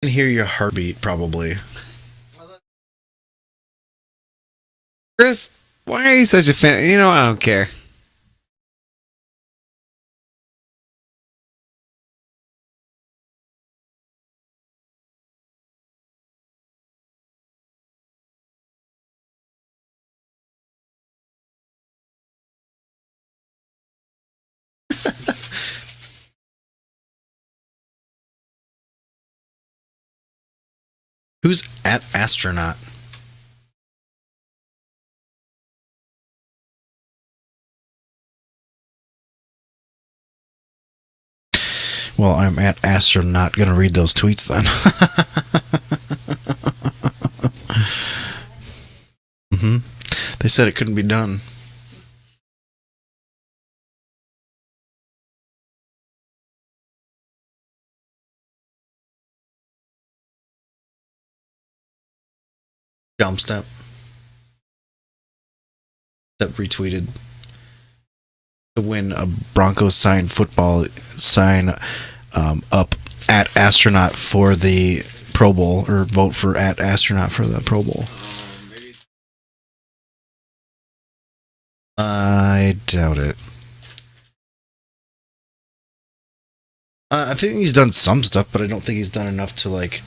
can hear your heartbeat, probably. Chris, why are you such a fan? You know, I don't care. Who's at astronaut? Well, I'm at astronaut. Gonna read those tweets then. They said it couldn't be done. Jump step. That retweeted to win a Broncos signed football sign up at astronaut for the Pro Bowl, or vote for at astronaut for the Pro Bowl. I doubt it. I think he's done some stuff, but I don't think he's done enough to like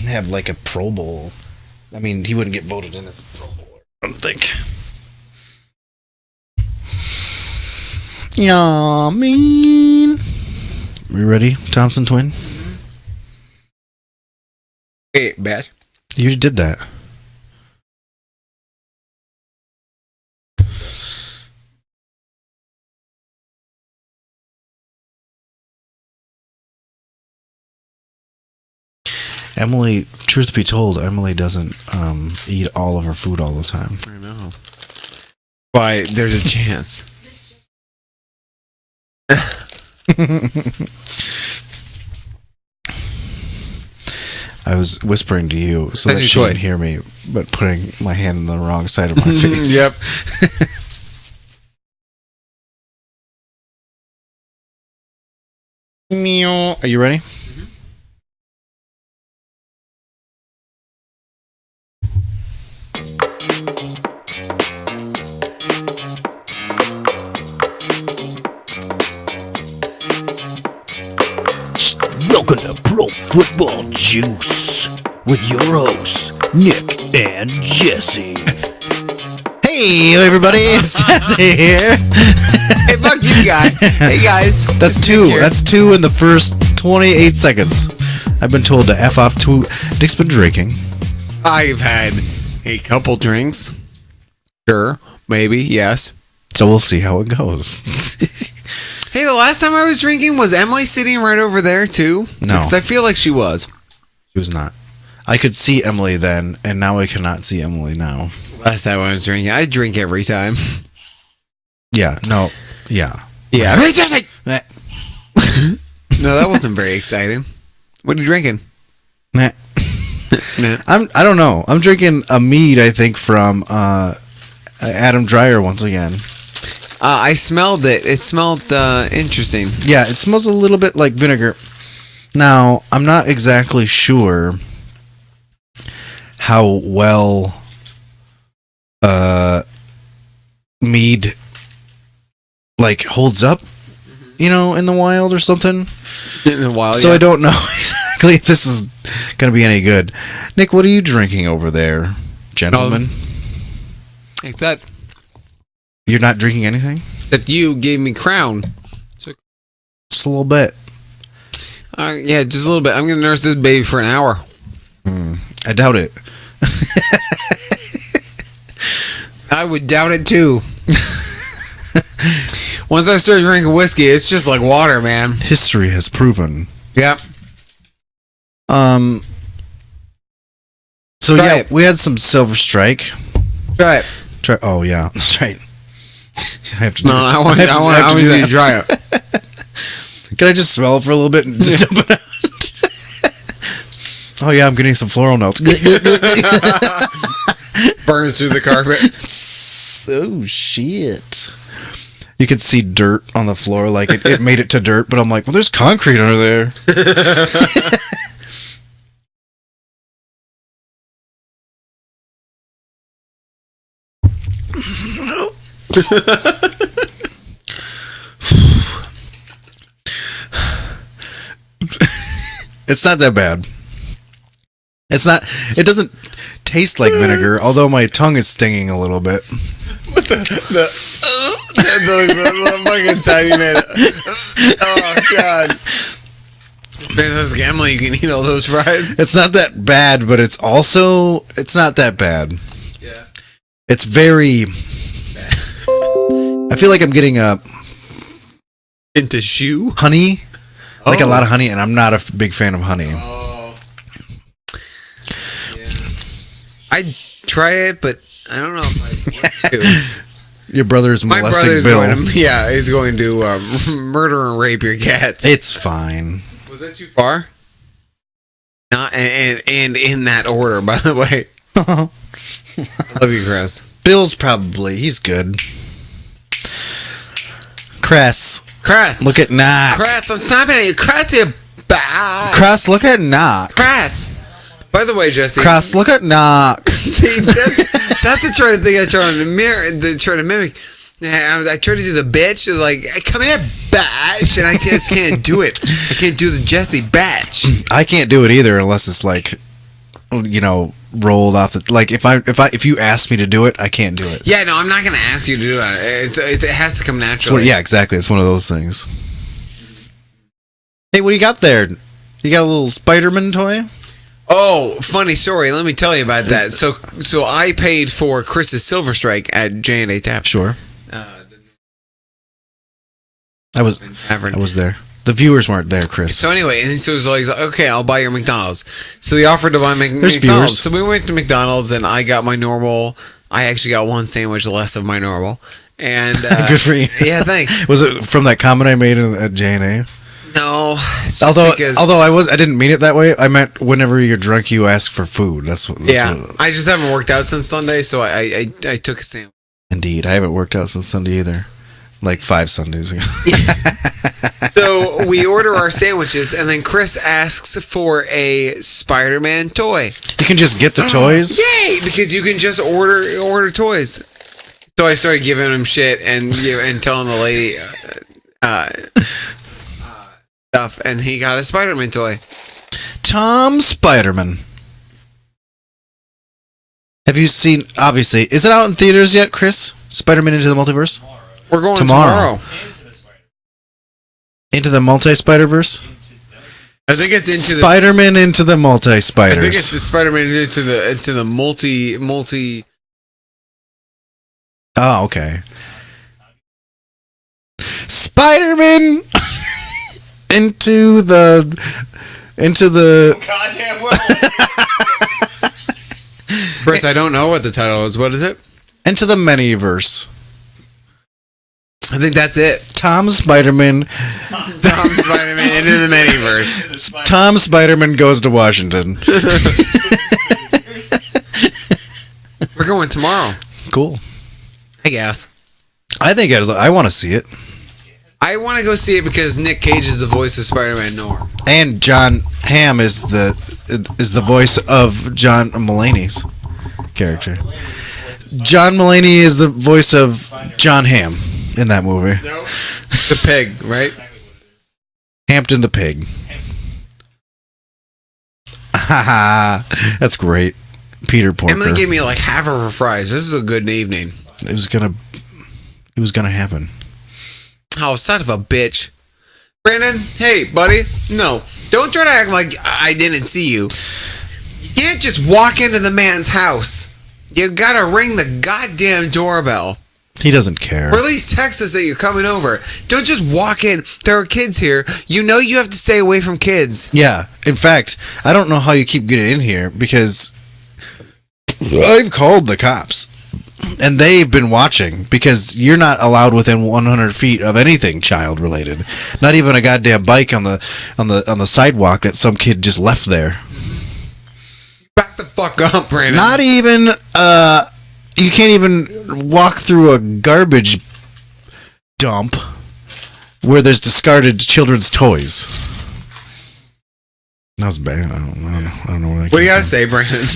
have like a Pro Bowl. I mean, he wouldn't get voted in as a Pro Bowler, I don't think. Yeah, I mean. You ready, Thompson twin? Hey, Bat. You did that. Emily, truth be told, Emily doesn't eat all of her food all the time. I know. Why, there's a chance. I was whispering to you so That's that your she toy. could hear me, but putting my hand on the wrong side of my face. Yep. Meow. Are you ready? Welcome to Pro Football Juice with your hosts, Nick and Jesse. Hey, everybody, it's Jesse here. Hey, fuck you guys. Hey, guys. That's It's two. Nick here. That's two in the first 28 seconds. I've been told to F off two. Nick's been drinking. I've had a couple drinks. Sure. Maybe. Yes. So we'll see how it goes. Hey, the last time I was drinking, was Emily sitting right over there, too? No. Because I feel like she was. She was not. I could see Emily then, and now I cannot see Emily now. Last time I was drinking. I drink every time. Yeah, no, yeah. Yeah. Meh. No, that wasn't very exciting. What are you drinking? Meh. Nah. I don't know. I'm drinking a mead, I think, from Adam Dreyer once again. I smelled it. It smelled interesting. Yeah, it smells a little bit like vinegar. Now, I'm not exactly sure how well mead like holds up, you know, in the wild or something. In a while, So I don't know exactly if this is going to be any good. Nick, what are you drinking over there, gentlemen? Except You're not drinking anything? that you gave me Crown. Just a little bit. Yeah, just a little bit. I'm going to nurse this baby for an hour. I doubt it. I would doubt it, too. Once I start drinking whiskey, it's just like water, man. History has proven. Yep. So Try yeah, it. we had some Silver Strike. Try it. Oh yeah, that's right. I have to. No, I want have to you do to try it. that. Can I just smell it for a little bit and just dump it out? Oh yeah, I'm getting some floral notes. Burns through the carpet. Oh shit. You could see dirt on the floor, like it made it to dirt, but I'm like, well, there's concrete under there. It's not that bad. It's not. It doesn't taste like vinegar, although my tongue is stinging a little bit. The fucking sound you made. Oh god. Man, that's gambling. You can eat all those fries. It's not that bad, but it's not that bad. Yeah. It's very. I feel like I'm getting a Into shoe. honey, like a Oh. lot of honey, and I'm not a big fan of honey. Oh. Yeah. I'd try it, but I don't know if I want to. Your brother's My molesting brother's Bill. going to, yeah, he's going to murder and rape your cats. It's fine. Was that too far? Not and in that order, by the way. I love you, Chris. Bill's he's good. Cress, Chris, look at Knock. Chris, I'm snapping at you. Chris, you bad. Cress, look at Knock. Chris. By the way, Jesse. Cress, look at Knock. See, that's the try thing I try to mimic. I try to do the bitch, like, come here, batch, and I just can't do it. I can't do the Jesse batch. I can't do it either unless it's like, rolled off the. Like if you ask me to do it, I can't do it. Yeah, no, I'm not gonna ask you to do it. It has to come naturally. Yeah, exactly. It's one of those things. Hey, what do you got there? You got a little Spider-Man toy? Oh, funny story. Let me tell you about that. So I paid for Chris's Silver Strike at J&A Tap. Sure. The I was tavern. there. The viewers weren't there, Chris. So anyway, and so it was like, okay, I'll buy your McDonald's. So he offered to buy There's McDonald's. viewers. So we went to McDonald's, and I got my normal. I actually got one sandwich less of my normal. And Good for you. Yeah, thanks. Was it from that comment I made at J&A? No. it's just Although because- I didn't mean it that way. I meant whenever you're drunk, you ask for food. That's what. I just haven't worked out since Sunday, so I took a sandwich. Indeed, I haven't worked out since Sunday either. Like 5 Sundays ago. So we order our sandwiches, and then Chris asks for a Spider-Man toy. You can just get the toys. Yay! Because you can just order toys. So I started giving him shit and telling the lady stuff, and he got a Spider-Man toy. Tom Spider-Man. Have you seen? Obviously, is it out in theaters yet, Chris? Spider-Man Into the Multiverse. We're going Tomorrow. tomorrow. Into the Multi-Spider-Verse. I think it's into Spider-Man Into the I Multi-Spiders. think it's the Spider-Man into the multi. Oh, okay. Spider-Man into the Goddamn well. Chris, I don't know what the title is. What is it? into the Manyverse. I think that's it. Tom Spider-Man. Tom Spider-Man into the Manyverse. Tom Spider-Man goes to Washington. We're going tomorrow, Cool. I guess. I think I want to see it. I want to go see it because Nick Cage is the voice of Spider-Man Noir. And John Hamm is the voice of John Mulaney's character. John Mulaney is the voice of John Hamm in that movie. The pig, right? Hampton the Pig. That's great. Peter Porker. Emily gave me like half of her fries. This is a good evening. It was gonna happen. Oh, son of a bitch. Brandon, hey, buddy. No, don't try to act like I didn't see you. You can't just walk into the man's house. You gotta ring the goddamn doorbell. He doesn't care. Or at least text us that you're coming over. Don't just walk in. There are kids here. You know you have to stay away from kids. Yeah. In fact, I don't know how you keep getting in here because I've called the cops. And they've been watching because you're not allowed within 100 feet of anything child related. Not even a goddamn bike on the sidewalk that some kid just left there. Back the fuck up, Brandon. Not even you can't even walk through a garbage dump where there's discarded children's toys. That was bad. I don't know where that What do you came gotta say, Brandon?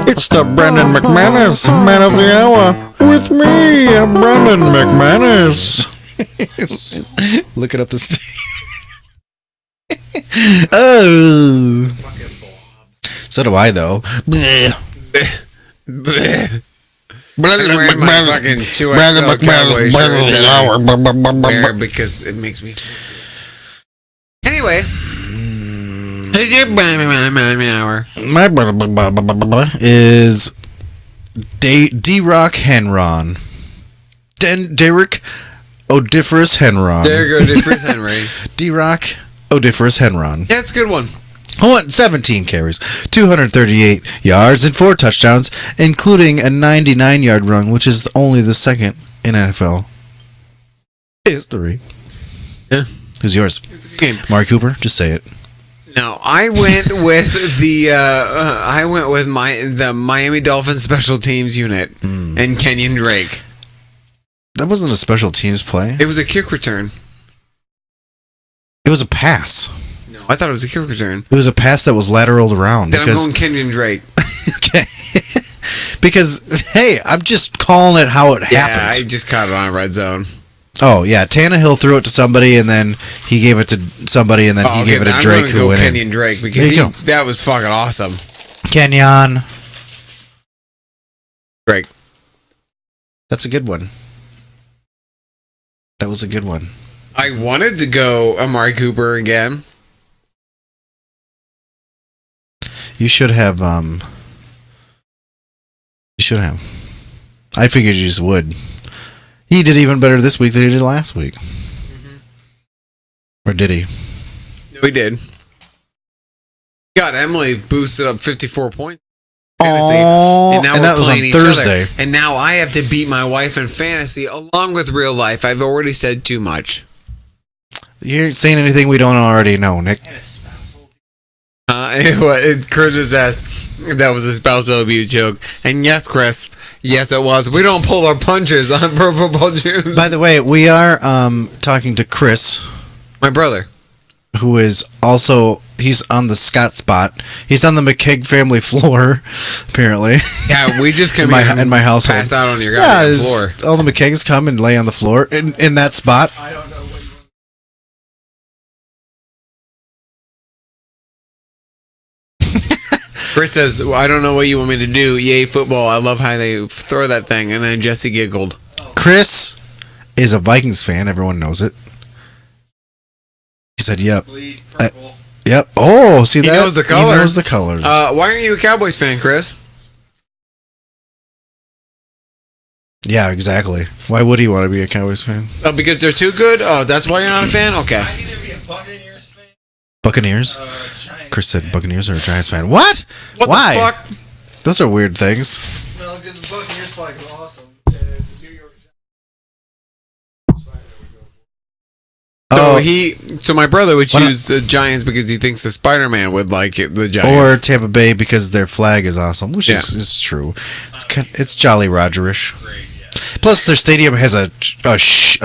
It's the Brendan McManus Man of the Hour with me, Brendan McManus. from. Look it up this. Oh. So do I, though. I'm wearing my fucking 2XL cowboy shirt that I wear because it makes me. Anyway. Hour. My is D-Rock Henron. Derek Odiferous Henron. There you go, difference, Henry. D-Rock Odiferous Henron. Yeah, it's a good one. 17 carries, 238 yards, and 4 touchdowns, including a 99-yard run, which is only the second in NFL history. Yeah. Who's yours? Game. Mark Cooper? Just say it. No, I went with the Miami Dolphins special teams unit and Kenyon Drake. That wasn't a special teams play. It was a kick return. It was a pass. No, I thought it was a kick return. It was a pass that was lateraled around. Then I'm going Kenyon Drake. Okay. Because, hey, I'm just calling it how it Yeah, happened. I just caught it on red zone. Oh, yeah. Tannehill threw it to somebody, and then he gave it to somebody, and then he gave it to Drake, I'm who going went to go in. Kenyon Drake There because you go. that was fucking awesome. Kenyon. Drake. That's a good one. That was a good one. I wanted to go Amari Cooper again. You should have, You should have. I figured you just would. He did even better this week than he did last week. Or did he? No, he did. God, Emily boosted up 54 points. Fantasy. Oh, And now and we're that was on playing each other. Thursday. And now I have to beat my wife in fantasy along with real life. I've already said too much. You ain't saying anything we don't already know, Nick. Chris just asked, that was a spousal abuse joke. And yes, Chris, yes, it was. We don't pull our punches on Pro Football Juice. By the way, we are talking to Chris, My brother. who is also, he's on the Scott spot. He's on the McKegg family floor, apparently. Yeah, we just come in my, here and in my household. pass out on your Yeah, goddamn it's- floor. all the McKeggs come and lay on the floor in that spot. I don't know what Chris says, well, I don't know what you want me to do. Yay, football. I love how they throw that thing. And then Jesse giggled. Chris is a Vikings fan. Everyone knows it. He said, yep. Yep. Oh, see He that? knows the color. He knows the colors. Why aren't you a Cowboys fan, Chris? Yeah, exactly. Why would he want to be a Cowboys fan? Oh, because they're too good? Oh, that's why you're not a fan? Okay. I either be a Buccaneers fan Buccaneers? or a Giants. Chris said Buccaneers or a Giants fan. What? What Why? the fuck? Those are weird things. No, because the Buccaneers flag is awesome. And the New York Giants. So my brother would Why not- choose the Giants because he thinks the Spider-Man would like it, the Or Giants. Tampa Bay because their flag is awesome, which Yeah. is true. It's Jolly Rogerish. Plus, their stadium has a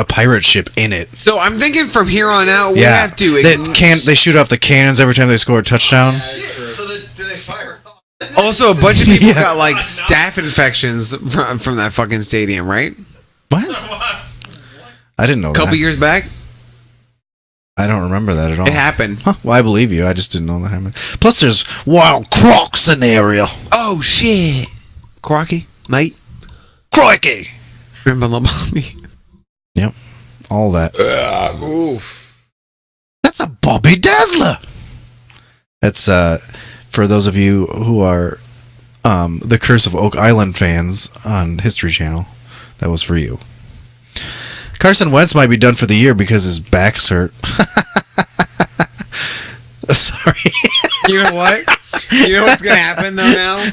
pirate ship in it. So I'm thinking from here on out, we Yeah, have to. they shoot off the cannons every time they score a touchdown. So do they fire? Also, a bunch of people Yeah. got like staph infections from that fucking stadium, right? What? I didn't know A couple that. years back, I don't remember that at all. it happened. Huh, well, I believe you. I just didn't know that happened. Plus, there's wild crocs in the area. Oh shit, Crocky, mate, Crikey! shrimp on the bobby. Yep, all that. Oof. That's a Bobby Dazzler. That's for those of you who are the Curse of Oak Island fans on History Channel. That was for you. Carson Wentz might be done for the year because his back's hurt. Sorry. You know what? You know what's gonna happen though now?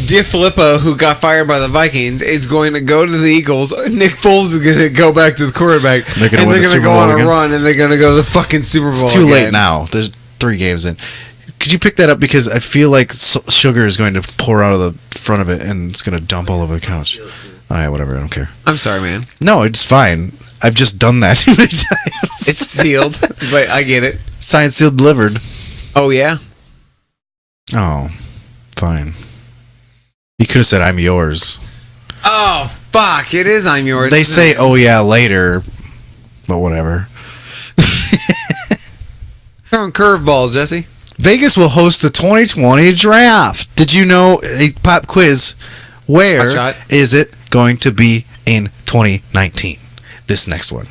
DiFilippo, who got fired by the Vikings, is going to go to the Eagles. Nick Foles is going to go back to the quarterback. They're gonna and win they're the going to Super go Bowl on a again. run, and they're going to go to the fucking Super Bowl. It's too late again. now. There's 3 games in. Could you pick that up? Because I feel like sugar is going to pour out of the front of it, and it's gonna dump all over the couch. All right, whatever. I don't care. I'm sorry, man. No, it's fine. I've just done that too many times. It's sealed, but I get it. Signed, sealed, delivered. Oh yeah. Oh, fine. You could have said I'm yours. Oh fuck! It is. I'm yours. They isn't say, it? "Oh yeah, later," but whatever. Throwing curveballs, Jesse. Vegas will host the 2020 draft. Did you know? A pop quiz. Where Hot shot. is it going to be in 2019? This next one.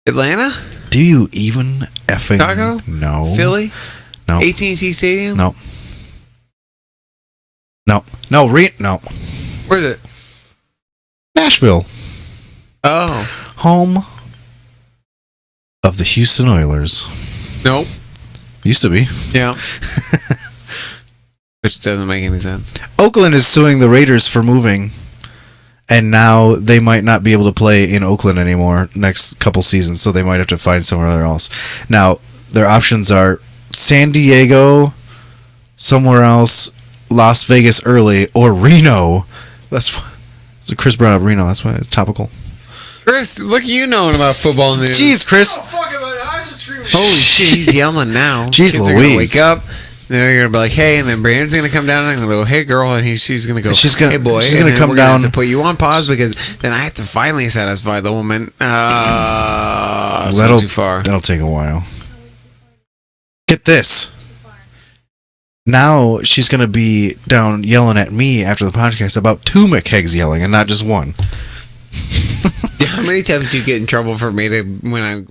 Atlanta, Do you even effing Chicago? know? Philly, No. AT&T Stadium. No. No. No. No. Where's it? Nashville. Oh, Home of the Houston Oilers. nope. Used to be. Yeah. Which doesn't make any sense. Oakland is suing the Raiders for moving, and now they might not be able to play in Oakland anymore next couple seasons, so they might have to find somewhere else. Now, their options are San Diego, somewhere else, Las Vegas early, or Reno. That's why so Chris brought up Reno. That's why it's topical. Chris, look at you knowing about football news. Jeez, Chris. Oh, fuck it, man. I just screamed. Holy shit, he's yelling now. Jeez Kids are Louise. gonna wake up. And they're gonna be like, "Hey," and then Brandon's gonna come down and I'm gonna go, "Hey, girl," and she's gonna go, She's gonna- "Hey, boy." she's and gonna then come we're gonna have down- to put you on pause because then I have to finally satisfy the woman. It's not too far. That'll take a while. Get this. Now she's gonna be down yelling at me after the podcast about 2 McKegs yelling and not just one. Yeah, how many times do you get in trouble for me to when I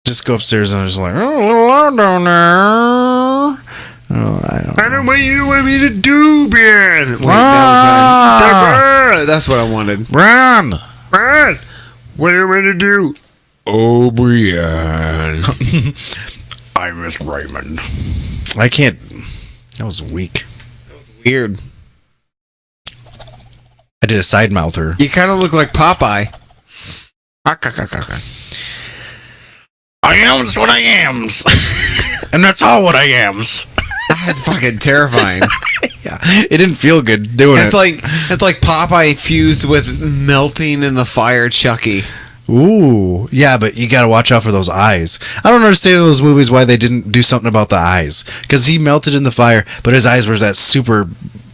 Just go upstairs and I'm just like, oh, a little loud down there. Oh, I don't know. what you want me to do, Ben? Wait, that was bad. That's what I wanted. Run! Brad, what do you want to do? Oh, Brian. I miss Raymond. I can't. That was weak. Weird. I did a side mouther. You kind of look like Popeye. I am's what I am's. And that's all what I am's. That's fucking terrifying. Yeah, it didn't feel good doing It's like Popeye fused with melting in the fire Chucky. Ooh, yeah, but you gotta watch out for those eyes. I don't understand in those movies why they didn't do something about the eyes. Because he melted in the fire, but his eyes were that super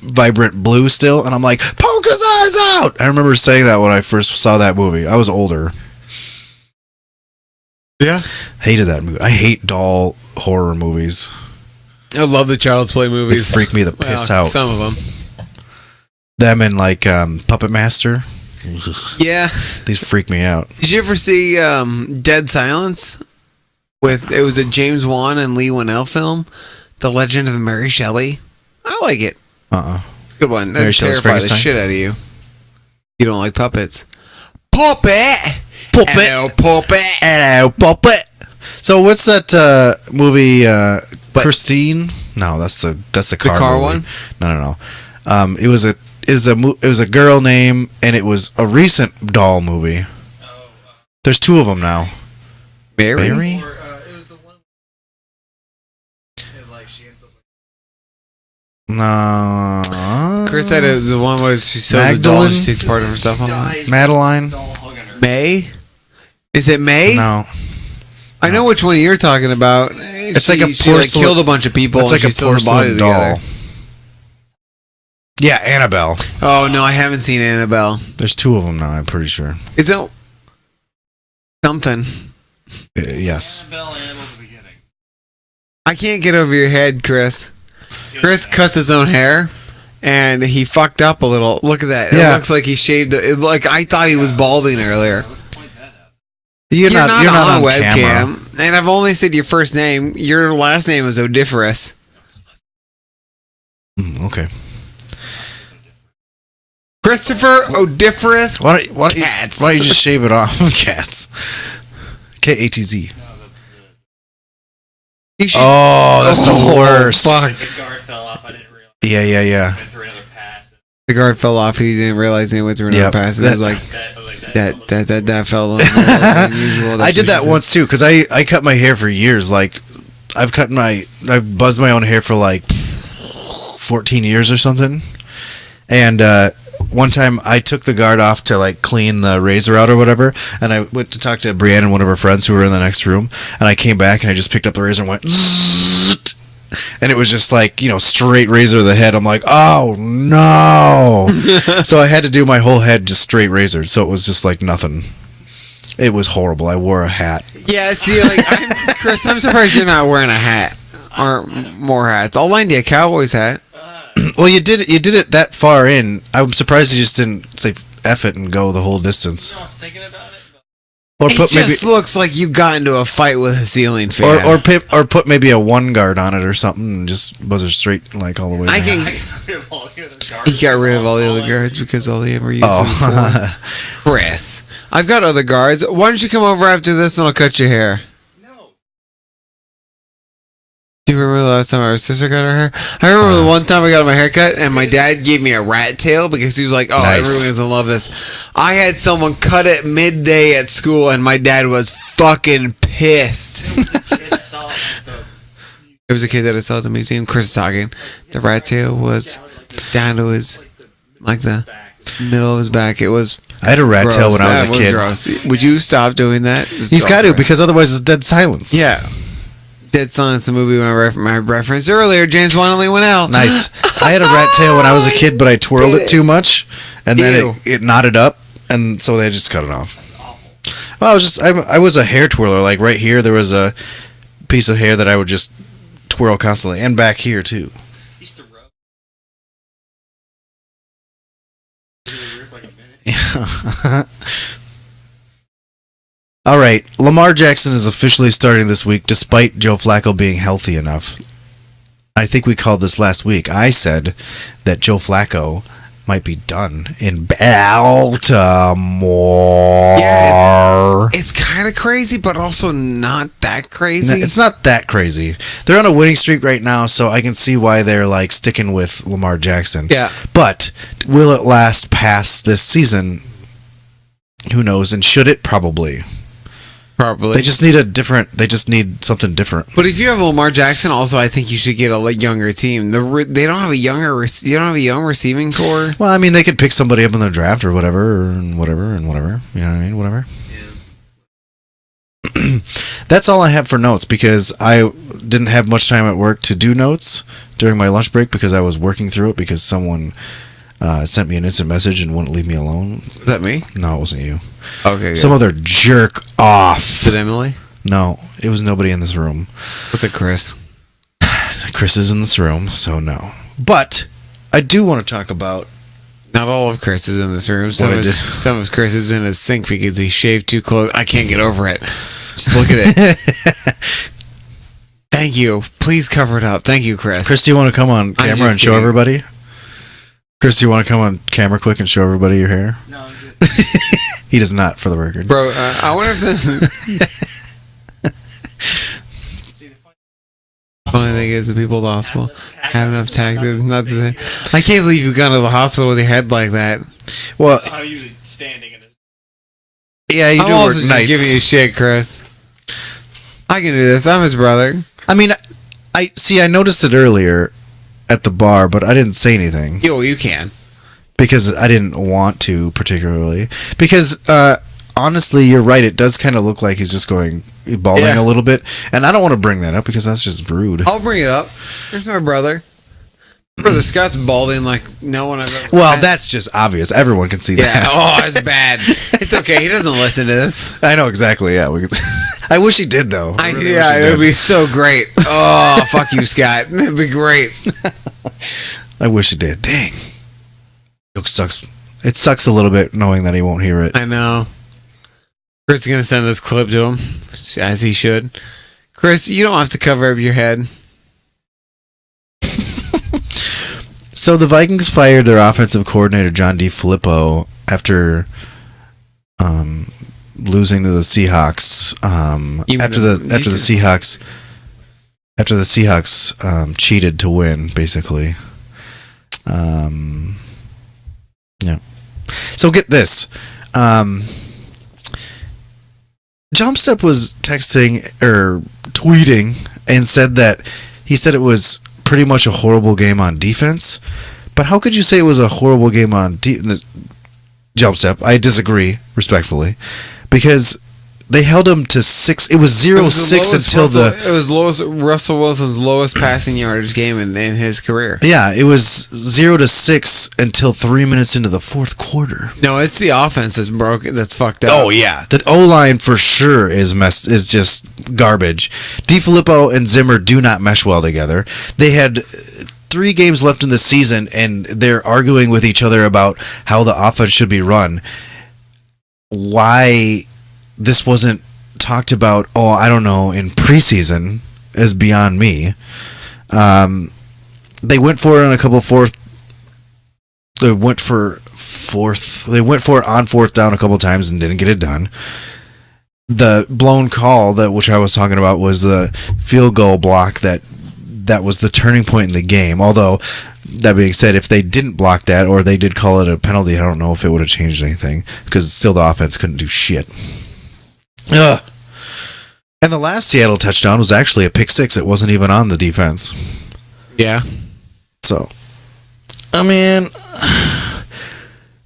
vibrant blue still, and I'm like, poke his eyes out! I remember saying that when I first saw that movie. I was older. Yeah. Hated that movie. I hate doll horror movies. I love the Child's Play They movies. freak me the piss out. Some of them. Them and like Puppet Master. Yeah. These freak me out. Did you ever see Dead Silence? It was a James Wan and Lee Winnell film, The Legend of Mary Shelley. I like it. It's a good one. Mary That Shelley's terrify the Frankenstein? shit out of you. You don't like puppets. Puppet! Puppet! Hello, puppet! Hello, puppet. So what's that movie? Christine? No, that's the car. car movie. one? No. It was a girl name, and it was a recent doll movie. There's 2 of them now. Mary? Mary? Or, it was the one. And, like, she ends up like. No. Chris said it was the one where she sews the doll and she takes part of herself on it. Dies. Madeline? Doll hugging her. May? Is it May? No. I know which one you're talking about. It's like a she porcelain- killed a bunch of people. It's and like a she sewed the body porcelain doll. together. Yeah, Annabelle. Oh no, I haven't seen Annabelle. There's 2 of them now. I'm pretty sure. Is it something? Yes. I can't get over your head, Chris. Chris cuts his own hair, and he fucked up a little. Look at that. Yeah. It looks like he shaved it. Like I thought he was balding earlier. You're not on webcam, camera. and I've only said your first name. Your last name is Odiferous. Okay. Christopher Odiferous. Why don't Cats. you just shave it off? Cats. KATZ. You should- Oh, that's the worst. Fuck. The guard fell off. I didn't realize. Yeah. Went through another pass. The guard fell off. He didn't realize he went through another Yep. pass. It was like that fell. Unusual. I did that once too because I cut my hair for years. Like I've buzzed my own hair for like 14 years or something. And one time I took the guard off to like clean the razor out or whatever, and I went to talk to Brienne and one of her friends who were in the next room, and I came back and I just picked up the razor and went zzzt, and it was just like, straight razor to the head. I'm like, oh no. So I had to do my whole head just straight razored, so it was just like nothing. It was horrible. I wore a hat. Yeah, see, like, Chris, I'm surprised you're not wearing a hat. Or more hats. I'll lend you a Cowboys hat. Well, you did it that far in. I'm surprised you just didn't say F it and go the whole distance. I was thinking about it. Or It put just looks like you got into a fight with a ceiling fan. or put maybe a one guard on it or something and just buzzer straight like all the way I down. can. He got rid of all the other guards because all he ever used them Oh. for. Chris, I've got other guards. Why don't you come over after this and I'll cut your hair? No. Do you remember the last time our sister got her hair? I remember the one time I got my hair cut and my dad gave me a rat tail because he was like, oh, Nice. everyone's gonna love this. I had someone cut it midday at school and my dad was fucking pissed. Kid I saw at the There was a kid that I saw at the museum, Chris is talking. The rat tail was down to his, like the middle of his back. It was I had a rat tail gross. when I That was a kid. gross. Would you stop doing that? He's got to, because otherwise it's dead silence. Yeah. Dead Silence, the movie my referenced earlier. James Wan only went out. Nice. I had a rat tail when I was a kid, but I twirled it too much, and Ew. then it knotted up, and so they just cut it off. Well, I was a hair twirler. Like right here, there was a piece of hair that I would just twirl constantly, and back here too. used to rub. Really rip like a minute. All right, Lamar Jackson is officially starting this week, despite Joe Flacco being healthy enough. I think we called this last week. I said that Joe Flacco might be done in Baltimore. Yeah, it's kind of crazy, but also not that crazy. It's not that crazy. They're on a winning streak right now, so I can see why they're like sticking with Lamar Jackson. Yeah. But will it last past this season? Who knows? And should it? Probably. Probably. They just need something different. But if you have Lamar Jackson, also I think you should get a younger team. They don't have a younger. You don't have a young receiving core. Well, I mean, they could pick somebody up in the draft or whatever, and whatever. You know what I mean? Whatever. Yeah. That's all I have for notes because I didn't have much time at work to do notes during my lunch break because I was working through it because someone sent me an instant message and wouldn't leave me alone. Is that me? No, it wasn't you. Okay. Some other jerk off. Did Emily? No, it was nobody in this room. Was it Chris? Chris is in this room, so no. But I do want to talk about. Not all of Chris is in this room. What I did. Some of Chris is in his sink because he shaved too close. I can't get over it. Just look at it. Thank you. Please cover it up. Thank you, Chris. Chris, do you want to come on camera just and show kidding. everybody? Chris, do you want to come on camera quick and show everybody your hair? No, I'm good. He does not, for the record. Bro, I wonder if the See, the funny funny thing is the people at the hospital have enough tact. Not to say, I can't believe you've gone to the hospital with your head like that. Well, I'm usually standing in this. yeah, you I'm do also work just nights. giving you shit, Chris. I can do this. I'm his brother. I mean, I noticed it earlier at the bar, but I didn't say anything Yo, you can. because I didn't want to particularly. Because honestly, you're right. It does kind of look like he's just going balding Yeah. a little bit, and I don't want to bring that up because that's just rude. I'll bring it up. Here's my brother. Brother Scott's balding like no one I've ever Well, met. that's just obvious. Everyone can see Yeah. that. Oh, it's bad. It's okay. He doesn't listen to this. I know exactly. Yeah, we could. I wish he did though. I really wish Yeah, he it did. would be so great. Oh, fuck you, Scott. It'd be great. I wish he did. Dang. It sucks. It sucks a little bit knowing that he won't hear it. I know. Chris is gonna send this clip to him, as he should. Chris, you don't have to cover up your head. So the Vikings fired their offensive coordinator John DeFilippo after losing to the Seahawks. You mean After the Seahawks cheated to win, basically. Yeah. So get this. Jumpstep was texting or tweeting and said that he said it was pretty much a horrible game on defense. But how could you say it was a horrible game on jump step? I disagree, respectfully, because they held him to 6. It was 0-6 until It was Russell Wilson's lowest passing yardage game in his career. Yeah, it was 0-6 until 3 minutes into the fourth quarter. No, it's the offense that's broken. That's fucked up. Oh yeah, the O-line for sure is just garbage. DiFilippo and Zimmer do not mesh well together. They had 3 games left in the season, and they're arguing with each other about how the offense should be run. Why this wasn't talked about, I don't know, in preseason is beyond me. They went for it on a couple They went for it on fourth down a couple times and didn't get it done. The blown call which I was talking about was the field goal block that was the turning point in the game. Although, that being said, if they didn't block that or they did call it a penalty, I don't know if it would have changed anything, because still the offense couldn't do shit. Ugh. And the last Seattle touchdown was actually a pick 6. It wasn't even on the defense. Yeah. So, I mean,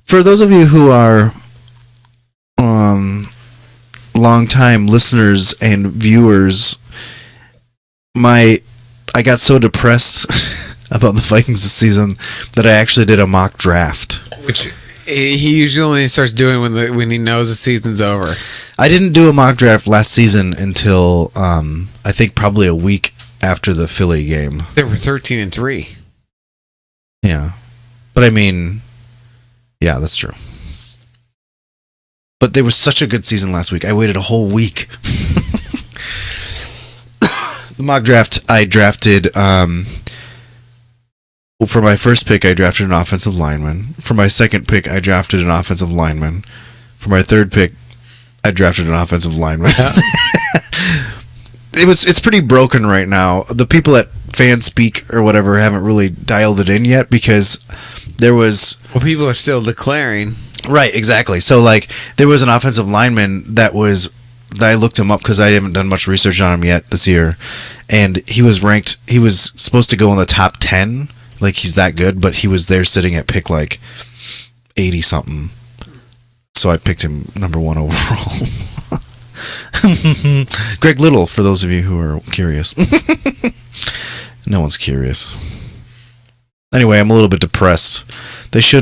for those of you who are long-time listeners and viewers, I got so depressed about the Vikings this season that I actually did a mock draft. Which he usually only starts doing when he knows the season's over. I didn't do a mock draft last season until I think probably a week after the Philly game. They were 13-3. Yeah, but I mean, yeah, that's true. But there was such a good season last week. I waited a whole week. The mock draft, I drafted. For my first pick, I drafted an offensive lineman. For my second pick, I drafted an offensive lineman. For my third pick, I drafted an offensive lineman. Yeah. It's pretty broken right now. The people at Fanspeak or whatever haven't really dialed it in yet, because there was... Well, people are still declaring. Right, exactly. So, like, there was an offensive lineman that I looked him up because I haven't done much research on him yet this year, and he was supposed to go in the top 10. Like, he's that good, but he was there sitting at pick, 80-something. So I picked him number 1 overall. Greg Little, for those of you who are curious. No one's curious. Anyway, I'm a little bit depressed. There was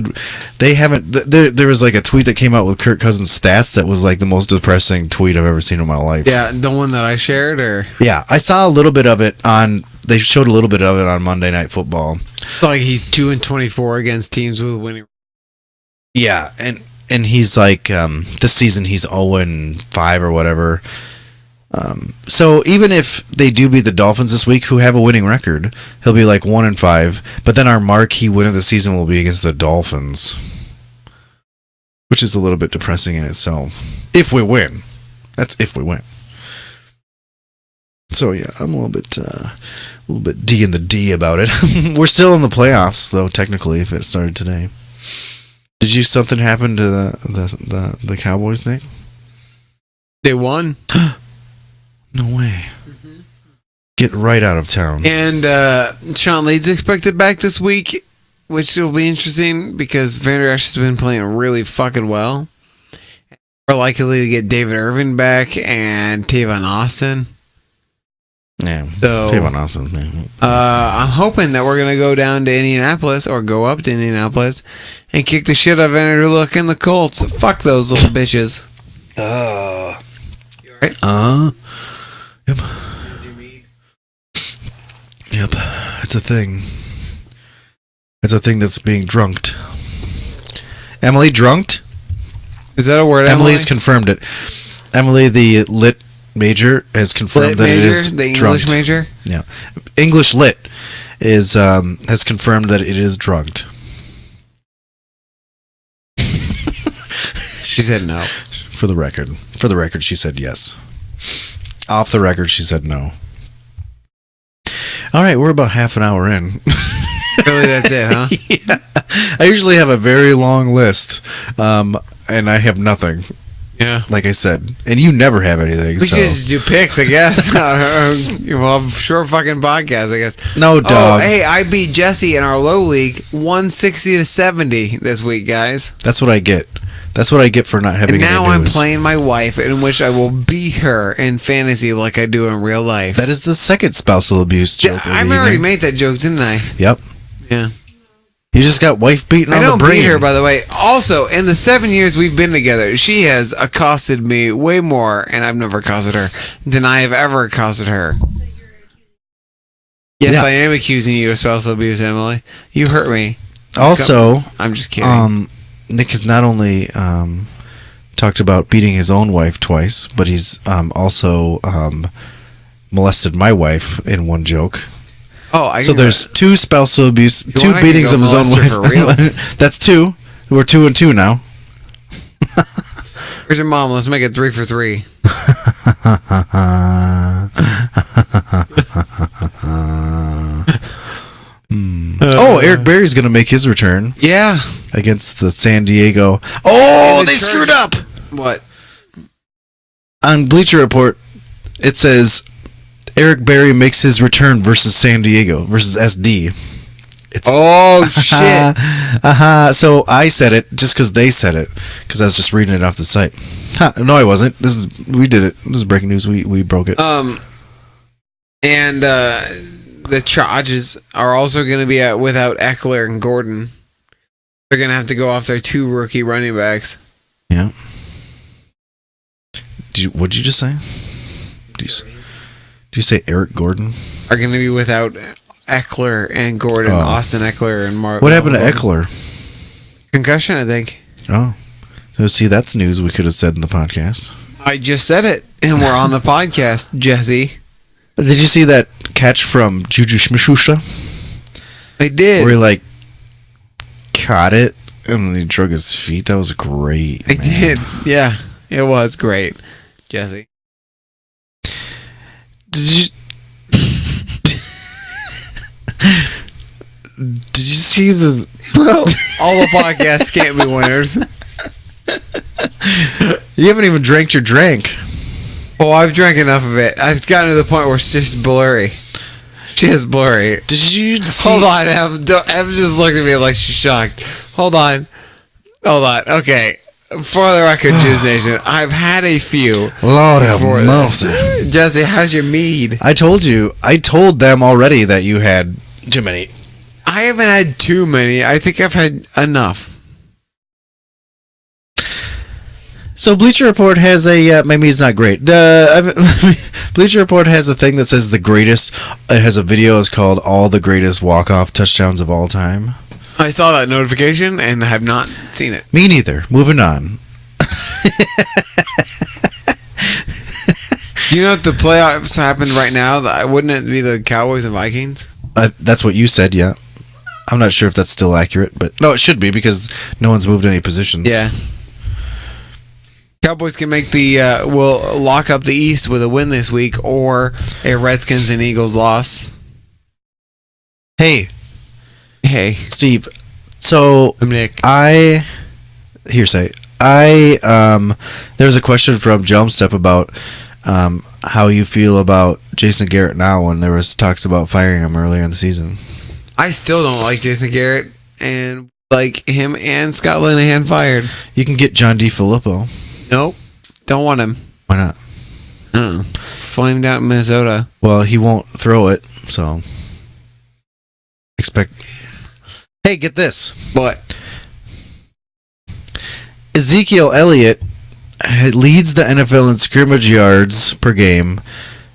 a tweet that came out with Kirk Cousins' stats that was the most depressing tweet I've ever seen in my life. Yeah, the one that I shared, or? Yeah, I saw a little bit of it they showed a little bit of it on Monday Night Football. He's 2-24 against teams with winning. Yeah, and he's this season he's 0-5 or whatever. So even if they do beat the Dolphins this week, who have a winning record, he'll be 1-5. But then our marquee win of the season will be against the Dolphins, which is a little bit depressing in itself. If we win, that's if we win. So yeah, I'm a little bit D in the D about it. We're still in the playoffs, though. Technically, if it started today. Did something happen to the Cowboys, Nick? They won. No way. Mm-hmm. Get right out of town. And Sean Lee's expected back this week, which will be interesting because Vander Esch has been playing really fucking well. We're likely to get David Irvin back and Tavon Austin. Yeah. So Tavon Austin. Yeah. I'm hoping that we're gonna go down to Indianapolis or go up to Indianapolis and kick the shit out of Vander Luck and the Colts. Fuck those little bitches. You alright? Yep. Yep. It's a thing. It's a thing that's being drunked. Emily drunked? Is that a word? Emily's confirmed it. Emily, the lit major, has confirmed that it is the drunked. English major? Yeah. English lit is has confirmed that it is drunked. She said no. For the record, she said yes. Off the record, she said no. All right, we're about half an hour in. Really, that's it, huh? Yeah. I usually have a very long list, and I have nothing. Yeah. Like I said, and you never have anything. We So should just do picks, I guess. Well, short fucking podcast, I guess. no, Oh, dog. hey, I beat Jesse in our low league 160 to 70 this week, guys. That's what I get. That's what I get for not having And now any I'm news. playing my wife, in which I will beat her in fantasy like I do in real life. That is the second spousal abuse Yeah, joke. of I the already evening. made that joke, didn't I? Yep. Yeah. You just got wife beaten I on the don't brain. beat her, by the way. Also, in the 7 years we've been together, she has accosted me way more, and I've never accosted her, than I have ever accosted her. Yes, Yeah. I am accusing you of spousal abuse, Emily. You hurt me. Also, I'm just kidding. Nick has not only talked about beating his own wife twice, but he's also molested my wife in one joke. So there's two spousal abuse, two want, I can beatings go of his own molest wife. her for real. That's two. We're 2 and 2 now. Where's your mom? Let's make it 3 for 3. Oh, Eric Berry's going to make his return Yeah. against the San Diego. Oh, And the they screwed up. What? On Bleacher Report, it says Eric Berry makes his return versus San Diego versus SD. Oh, shit. So I said it just because they said it, because I was just reading it off the site. No, I wasn't. We did it. This is breaking news. We broke it. And the Chargers are also going to be without Eckler and Gordon. They're going to have to go off their 2 rookie running backs. Yeah. What'd you just say? Did you say Eric Gordon? Are going to be without Eckler and Gordon, Oh. Austin Eckler and Mark. What happened to Eckler? Concussion, I think. Oh. So see, that's news we could have said in the podcast. I just said it, and we're on the podcast, Jesse. Did you see that catch from Juju Smith-Schuster? I did. Where he like caught it and then he drug his feet. That was great. I man. did. Yeah, it was great, Jesse. Did you Did you see the All the podcasts can't be winners. You haven't even drank your drink. Oh, I've drank enough of it. I've gotten to the point where it's just blurry. She is blurry. Did you see Hold on, Em just looked at me like she's shocked. Hold on. Okay. For the record, Juice Nation, I've had a few. Lord have Before that. mercy. Jesse, how's your mead? I told them already that you had too many. I haven't had too many. I think I've had enough. So Bleacher Report has a maybe it's not great. Bleacher Report has a thing that says the greatest. It has a video. It's called "All the Greatest Walk-Off Touchdowns of All Time." I saw that notification and have not seen it. Me neither. Moving on. You know if the playoffs happened right now, wouldn't it be the Cowboys and Vikings? That's what you said. Yeah. I'm not sure if that's still accurate, but no, it should be because no one's moved any positions. Yeah. Cowboys can make will lock up the East with a win this week or a Redskins and Eagles loss. Hey, Steve. So I'm Nick. there was a question from Jumpstep about how you feel about Jason Garrett now when there was talks about firing him earlier in the season. I still don't like Jason Garrett and like him and Scott Linehan fired. You can get John DeFilippo. Nope. Don't want him. Why not? Flamed out in Minnesota. Well, he won't throw it, so expect. Hey, get this. What? Ezekiel Elliott leads the NFL in scrimmage yards per game,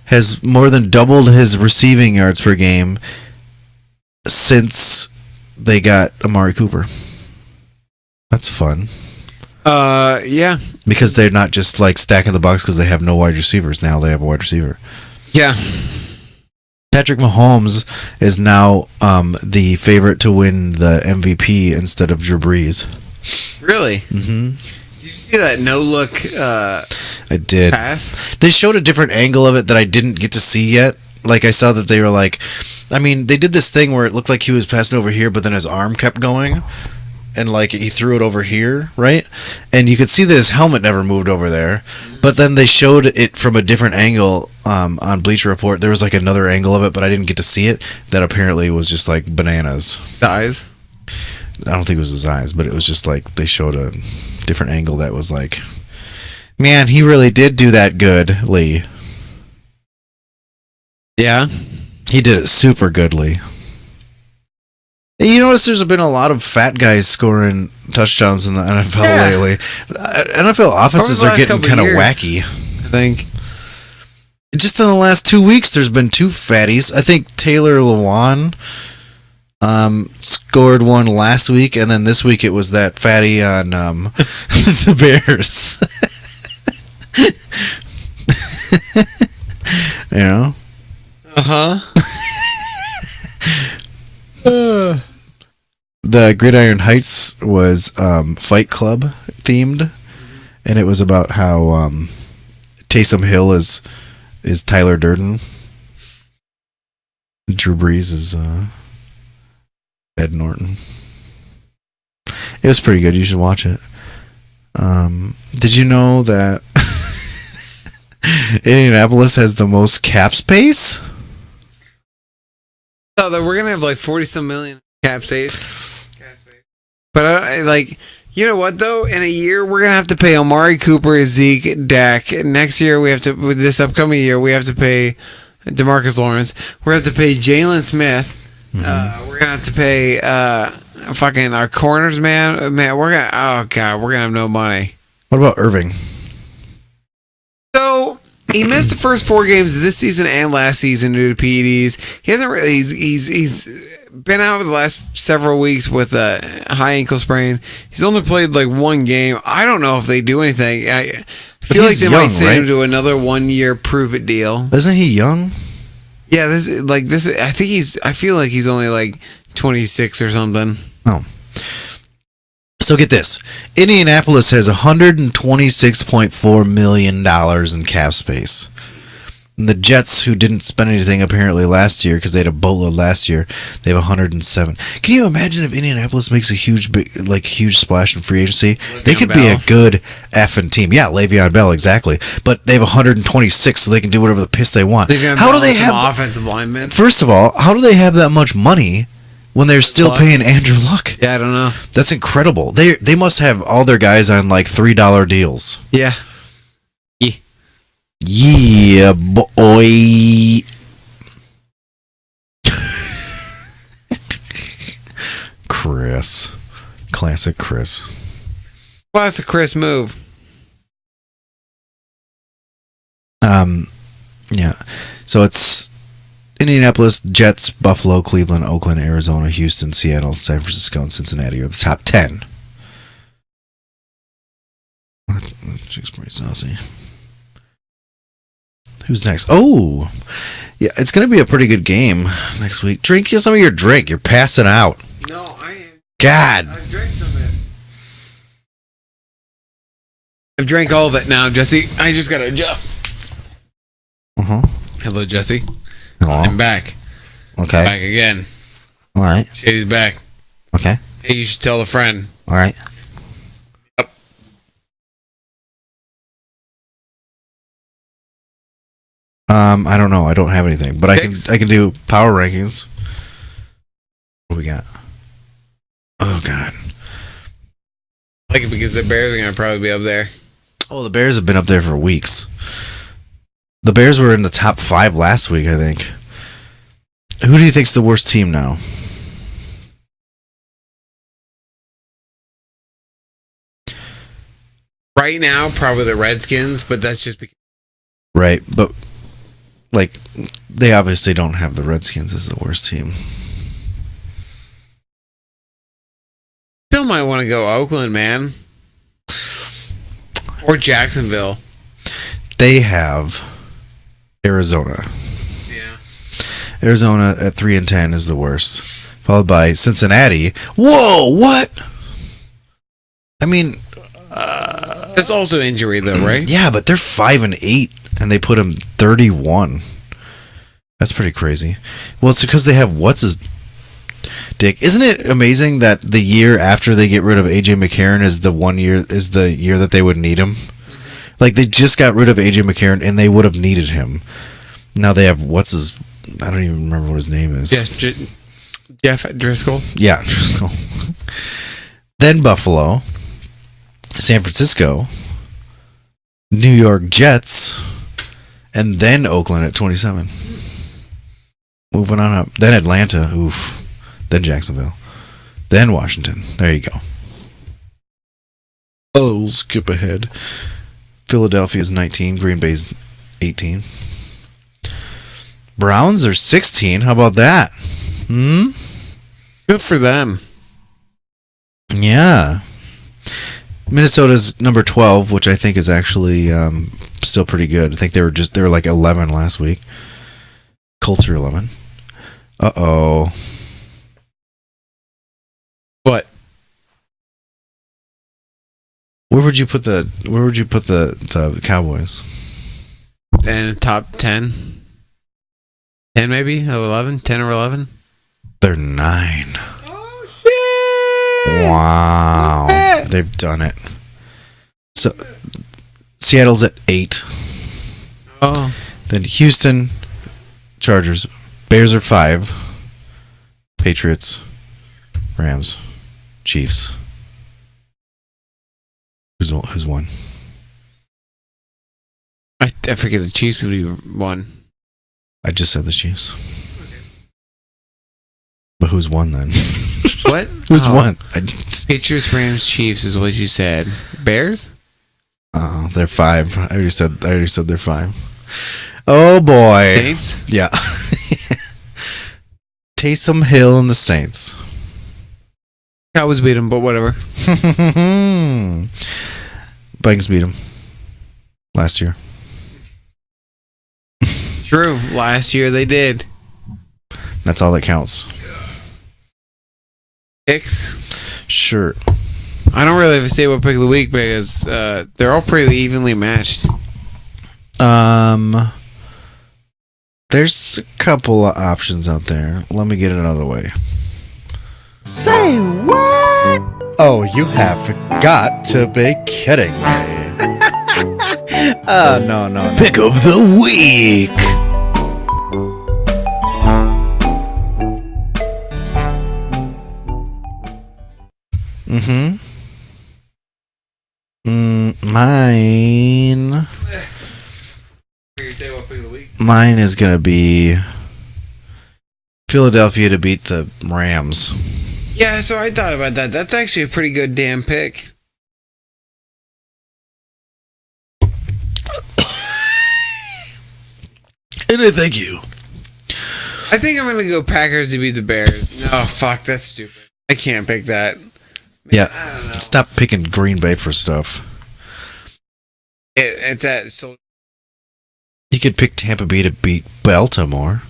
has more than doubled his receiving yards per game since they got Amari Cooper. That's fun. Yeah. Because they're not just like stacking the box because they have no wide receivers. Now they have a wide receiver. Yeah. Patrick Mahomes is now the favorite to win the MVP instead of Drew Brees. Really? Mm-hmm. Did you see that no-look I did. pass? They showed a different angle of it that I didn't get to see yet. Like, I saw that they were like... I mean, they did this thing where it looked like he was passing over here, but then his arm kept going. and like he threw it over here, right? And you could see that his helmet never moved over there. But then they showed it from a different angle on Bleacher Report. There was like another angle of it, but I didn't get to see it. That apparently was just like bananas. Eyes. I don't think it was his eyes, but it was just like they showed a different angle that was like, man, he really did do that good, Lee. Yeah. He did it super goodly. You notice there's been a lot of fat guys scoring touchdowns in the NFL lately. NFL offenses are getting kind of wacky. I think. Just in the last 2 weeks, there's been two fatties. I think Taylor Lewan scored one last week, and then this week it was that fatty on the Bears. You know? The Gridiron Heights was Fight Club themed, and it was about how Taysom Hill is Tyler Durden. Drew Brees is Ed Norton. It was pretty good. You should watch it. Did you know that Indianapolis has the most cap space? Oh, that we're gonna have like 40-some million cap space. But like, you know what though? In a year, we're gonna have to pay Amari Cooper, Zeke, Dak. Next year, we have to. With this upcoming year, we have to pay DeMarcus Lawrence. We're gonna have to pay Jalen Smith. We're gonna have to pay fucking our corners, man. Man, we're gonna. Oh god, we're gonna have no money. What about Irving? So he missed the first 4 games of this season and last season due to PEDs. He hasn't really. He's been out for the last several weeks with a high ankle sprain. He's only played like 1 game. I don't know if they do anything. I feel like they might send him to another 1-year prove it deal. Isn't he young? Yeah, this. I think he's. I feel like he's only like 26 or something. Oh. So get this. Indianapolis has $126.4 million in cap space. And the Jets, who didn't spend anything apparently last year because they had a boatload last year, they have 107. Can you imagine if Indianapolis makes a huge splash in free agency? Le'Veon They could be a good effing team. Yeah, Le'Veon Bell, exactly. But they have 126, so they can do whatever the piss they want. How do they have offensive linemen? First of all, how do they have that much money when they're still paying Andrew Luck? Yeah, I don't know. That's incredible. They must have all their guys on like $3 deals. Yeah. Yeah, boy. Chris. Classic Chris. Classic Chris move. Yeah. So it's Indianapolis, Jets, Buffalo, Cleveland, Oakland, Arizona, Houston, Seattle, San Francisco, and Cincinnati are the top 10. Chick's pretty saucy. Who's next? Oh, yeah, it's going to be a pretty good game next week. Drink some of your drink. You're passing out. No, I am. God. I've drank some of it. I've drank all of it now, Jesse. I just got to adjust. Uh-huh. Hello, Jesse. Hello. I'm back. Okay. Back again. All right. Shady's back. Okay. Hey, you should tell a friend. All right. Yep. I don't know. I don't have anything, but Picks? I can do power rankings. What do we got? Oh God. I like it because the Bears are going to probably be up there. Oh, the Bears have been up there for weeks. The Bears were in the top 5 last week, I think. Who do you think's the worst team now? Right now, probably the Redskins, but that's just because. Right, but like they obviously don't have the Redskins as the worst team. Still might want to go Oakland, man. Or Jacksonville. They have Arizona. Yeah. Arizona at 3-10 is the worst, followed by Cincinnati. Whoa, what? I mean, That's also injury, though, right? yeah, but they're 5-8, and they put them 31. That's pretty crazy. Well, it's because they have Dick, isn't it amazing that the year after they get rid of AJ McCarron is the year that they would need him? Like they just got rid of AJ McCarron and they would have needed him. Now they have I don't even remember what his name is. Jeff Driscoll. Yeah, Driscoll. Then Buffalo, San Francisco, New York Jets, and then Oakland at 27. Moving on up. Then Atlanta. Oof. Then Jacksonville. Then Washington. There you go. Oh, we'll skip ahead. Philadelphia's 19. Green Bay's 18. Browns are 16. How about that? Good for them. Yeah. Minnesota's number 12, which I think is actually still pretty good. I think they were like 11 last week. Colts are 11. Uh-oh. What? Where would you put the Cowboys? And top 10? 10 maybe? 11? 10 or 11? They're 9. Oh, shit! Wow. They've done it. So Seattle's at 8. Oh. Then Houston, Chargers, Bears are 5. Patriots, Rams, Chiefs. Who's won? I forget the Chiefs would be 1. I just said the Chiefs. But who's won then? What? Who's Oh. won? Patriots, Rams, Chiefs is what you said. Bears? Oh, they're 5. I already said they're 5. Oh boy. Saints? Yeah. Taysom Hill and the Saints. Cowboys beat them, but whatever. Vikings beat them last year. True. Last year they did. That's all that counts. Picks? Sure. I don't really have to say what pick of the week because they're all pretty evenly matched. There's a couple of options out there. Let me get it out of the way. Say what? Oh, you have got to be kidding me. No. Pick of the week. Mine. Say what pick of the week? Mine is gonna be Philadelphia to beat the Rams. Yeah, so I thought about that. That's actually a pretty good damn pick. And I thank you. I think I'm gonna go Packers to beat the Bears. No, fuck, that's stupid. I can't pick that. Yeah. I don't know. Stop picking Green Bay for stuff. It's at so. You could pick Tampa Bay to beat Baltimore.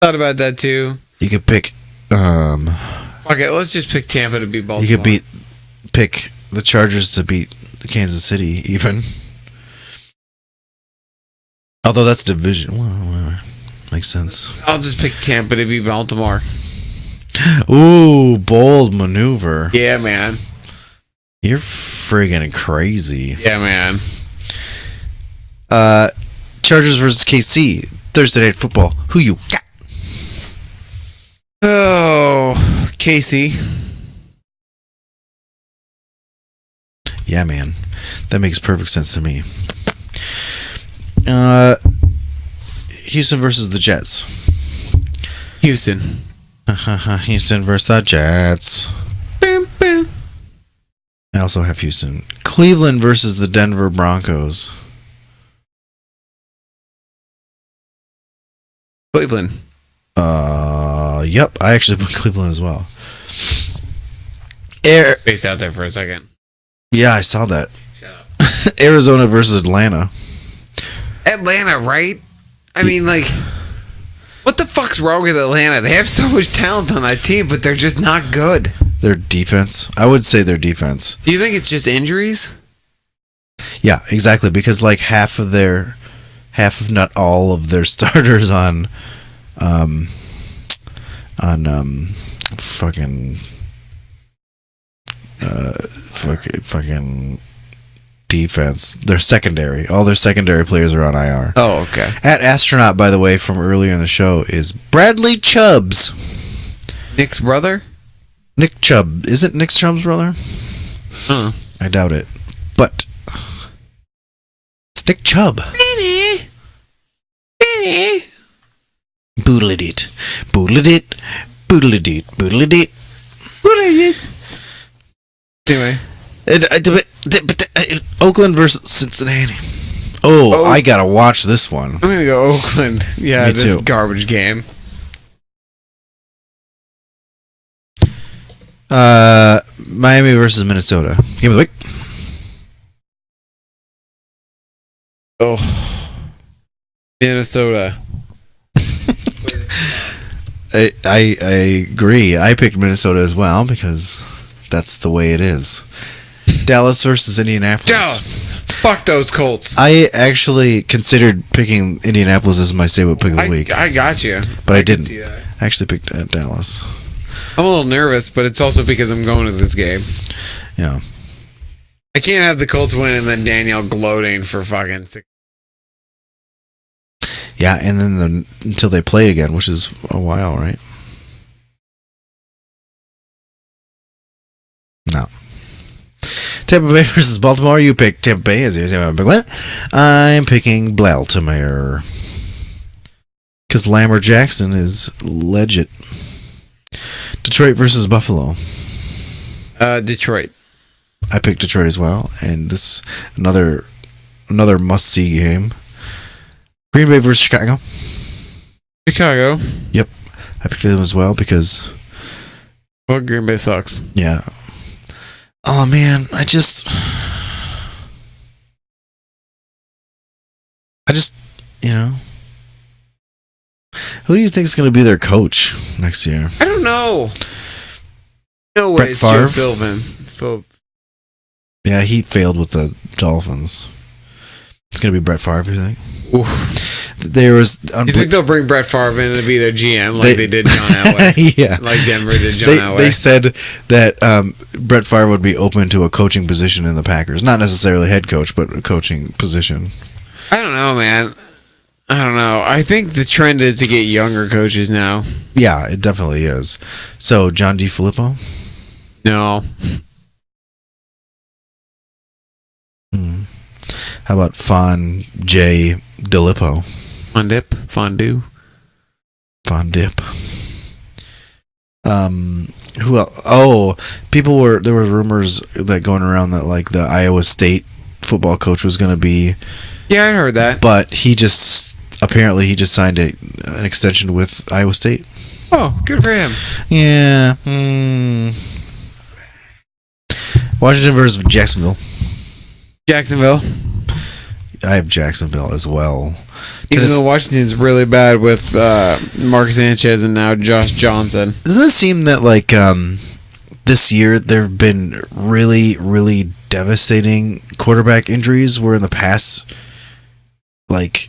Thought about that too. You could pick Okay, let's just pick Tampa to beat Baltimore. you could pick the Chargers to beat Kansas City even. Although that's division. Well, whatever. Makes sense. I'll just pick Tampa to beat Baltimore. Ooh, bold maneuver. Yeah, man. You're friggin' crazy. Yeah, man. Chargers versus KC. Thursday Night Football. Who you got? Oh, Casey. Yeah, man. That makes perfect sense to me. Houston versus the Jets. Houston. Houston versus the Jets. Bam, bam. I also have Houston. Cleveland versus the Denver Broncos. Cleveland. Yep. I actually put Cleveland as well. Spaced out there for a second. Yeah, I saw that. Shut up. Arizona versus Atlanta. Atlanta, right? I mean, like, what the fuck's wrong with Atlanta? They have so much talent on that team, but they're just not good. Their defense. I would say their defense. Do you think it's just injuries? Yeah, exactly. Because like half of not all of their starters on fucking fucking defense. Their secondary. All their secondary players are on IR. Oh, okay. At Astronaut, by the way, from earlier in the show, is Bradley Chubbs. Nick's brother? Nick Chubb. Is it Nick Chubb's brother? Huh. I doubt it. But it's Nick Chubb. Boodle-a-dit. Boodle-a-dit. Boodle-a-dit. Boodle-a-dit. Anyway. Oakland versus Cincinnati. Oh, I gotta watch this one. I'm gonna go Oakland. Yeah, Me this too. garbage game. Miami versus Minnesota. Game of the week. Oh. Minnesota. I agree. I picked Minnesota as well because that's the way it is. Dallas versus Indianapolis. Dallas. Fuck those Colts. I actually considered picking Indianapolis as my stable pick of the week, I got you. but I can didn't. see that. I actually picked Dallas. I'm a little nervous, but it's also because I'm going to this game. Yeah. I can't have the Colts win and then Danielle gloating for fucking 6. Yeah, and then until they play again, which is a while, right? No. Tampa Bay versus Baltimore. You picked Tampa Bay as I'm picking Baltimore. Because Lamar Jackson is legit. Detroit versus Buffalo. Detroit. I picked Detroit as well, and this another must-see game. Green Bay versus Chicago. Chicago. Yep, I picked them as well because Well, Green Bay sucks. yeah. Oh man, I just you know, who do you think is going to be their coach next year? I don't know. No way. Brett It's Joe Favre? Philbin. Yeah, he failed with the Dolphins. It's going to be Brett Favre, you think? Oof. There was You think they'll bring Brett Favre in to be their GM like they did John Elway? yeah. Like Denver did John Elway. They said that Brett Favre would be open to a coaching position in the Packers. Not necessarily head coach, but a coaching position. I don't know, man. I don't know. I think the trend is to get younger coaches now. Yeah, it definitely is. So, John DeFilippo? No. How about Fon J. DeLippo? Fondue. Von Dip. Who else? Oh, there were rumors that going around that like the Iowa State football coach was going to be, Yeah, I heard that. but he just signed an extension with Iowa State. Oh, good for him. Yeah. Washington versus Jacksonville. Jacksonville. I have Jacksonville as well. Even though Washington's really bad with Marcus Sanchez and now Josh Johnson. Doesn't it seem that like this year there have been really, really devastating quarterback injuries where in the past like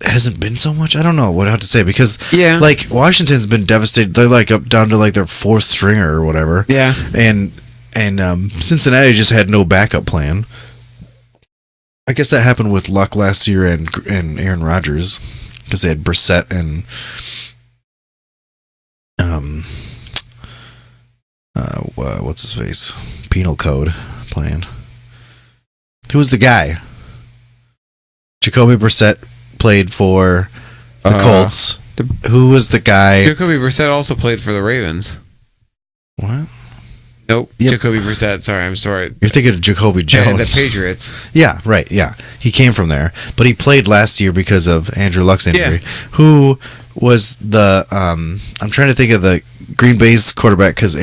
it hasn't been so much? I don't know what I have to say because Yeah. like Washington's been devastated. They're like up down to like their fourth stringer or whatever. Yeah. And Cincinnati just had no backup plan. I guess that happened with Luck last year and Aaron Rodgers because they had Brissett and what's his face? Penal Code playing. Who was the guy? Jacoby Brissett played for the Colts. Who was the guy? Jacoby Brissett also played for the Ravens. What? Nope. Yep. Jacoby Brissett. Sorry, I'm sorry. You're thinking of Jacoby Jones. The Patriots. Yeah, right. Yeah, he came from there, but he played last year because of Andrew Luck's injury. Yeah. Who was the? I'm trying to think of the Green Bay's quarterback because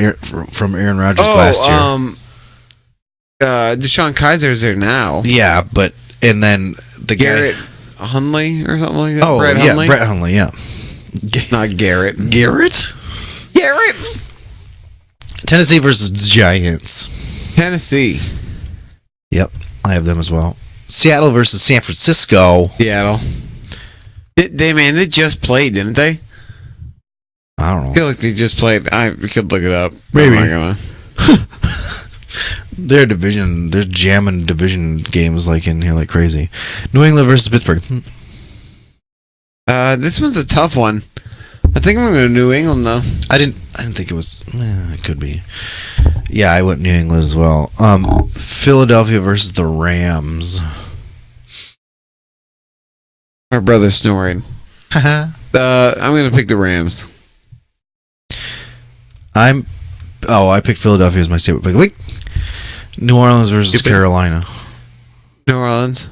from Aaron Rodgers last year. Deshaun Kaiser's there now. Yeah, but and then the Garrett guy. Hunley or something like that. Oh, Brett yeah, Hundley? Brett Hundley. Yeah, Not Garrett. Garrett. Garrett. Tennessee versus Giants. Tennessee. Yep, I have them as well. Seattle versus San Francisco. Seattle. They just played, didn't they? I don't know. I feel like they just played. I could look it up. Maybe. I'm not They're jamming division games like in here like crazy. New England versus Pittsburgh. This one's a tough one. I think I'm going to go New England though. I didn't think it was. It could be. Yeah, I went New England as well. Philadelphia versus the Rams. My brother's snoring. I'm going to pick the Rams. I picked Philadelphia as my statement pick. Wait. New Orleans versus Carolina. New Orleans.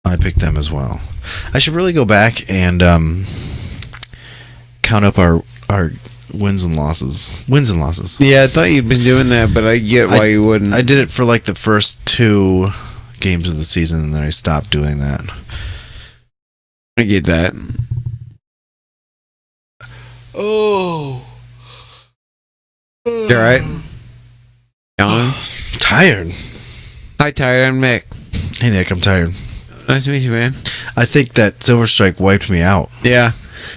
I picked them as well. I should really go back and count up our wins and losses. Yeah, I thought you'd been doing that, but I get why you wouldn't. I did it for like the first 2 games of the season, and then I stopped doing that. I get that. Oh. You alright? Alan? Tired. Hi, tired. I'm Nick. Hey, Nick, I'm tired. Nice to meet you, man. I think that Silver Strike wiped me out. Yeah.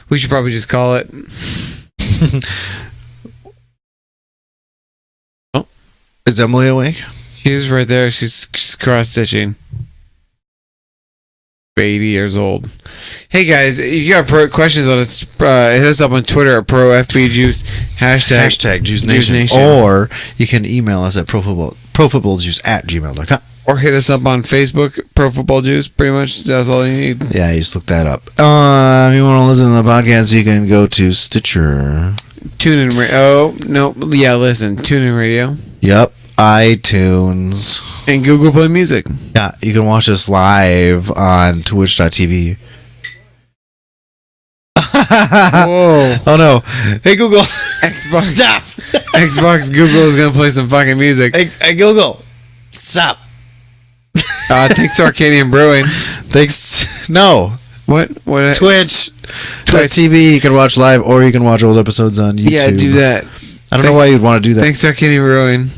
We should probably just call it. Is Emily awake? She's right there. She's cross-stitching. 80 years old. Hey guys, if you got questions on us, hit us up on Twitter at ProFBJuice, Hashtag Juice Nation. Or you can email us at profootballjuice@gmail.com. Or hit us up on Facebook, Pro Football Juice. Pretty much that's all you need. Yeah, you just look that up. If you want to listen to the podcast, you can go to Stitcher. TuneIn Radio. Oh, no. Yeah, listen. TuneIn Radio. Yep. iTunes. And Google Play Music. Yeah, you can watch us live on twitch.tv. Whoa. Oh no. Hey Google. Xbox. Stop. Xbox Google is going to play some fucking music. Hey Google. Stop. Thanks to Arcadian Brewing. Thanks. No. What? Twitch.tv. You can watch live or you can watch old episodes on YouTube. Yeah, do that. I don't know why you'd want to do that. Thanks to Arcadian Brewing.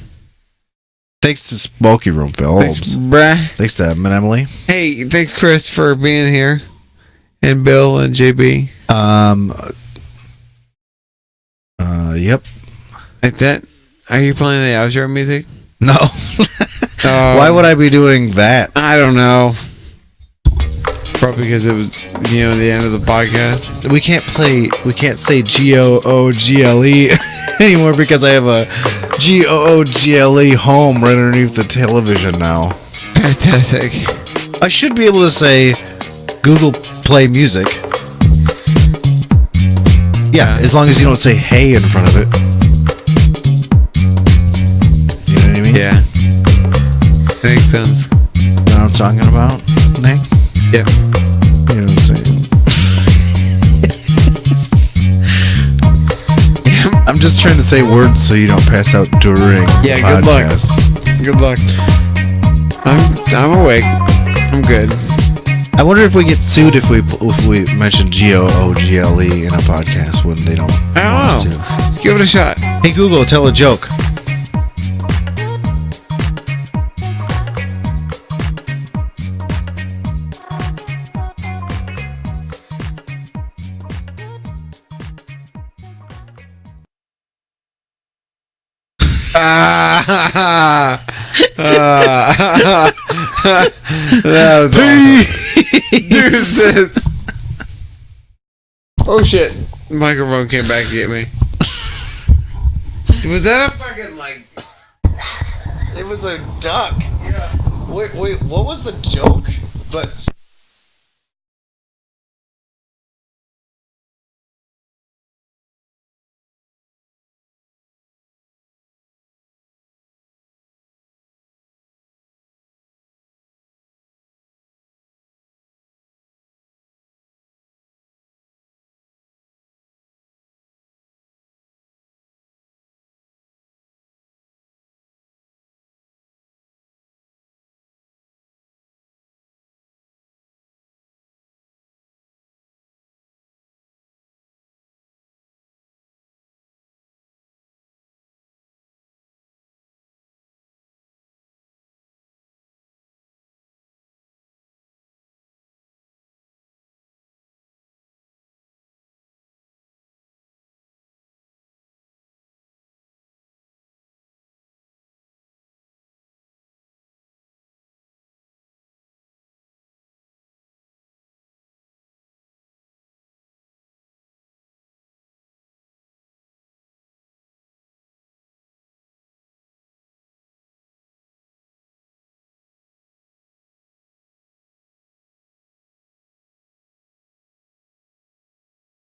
Thanks to Smoky Room Phillips. Thanks, bruh. Thanks to Em and Emily. Hey, thanks Chris for being here. And Bill and JB. Yep. Like that. Are you playing the outro music? No. Why would I be doing that? I don't know. Probably because it was, the end of the podcast. We can't say GOOGLE anymore because I have a GOOGLE home right underneath the television now. Fantastic. I should be able to say Google Play Music. Yeah, as long as you don't say hey in front of it. You know what I mean? Yeah. Makes sense. You know what I'm talking about, Nick? Yep. You know what I'm saying? I'm just trying to say words so you don't pass out during the podcast. Good luck. I'm awake. I'm good. I wonder if we get sued if we mention GOOGLE in a podcast when they don't. I don't want us know. to. Let's give it a shot. Hey Google, tell a joke. That was awesome. Deuces. Oh shit. The microphone came back to get me. Was that a fucking It was a duck. Yeah. Wait, what was the joke? But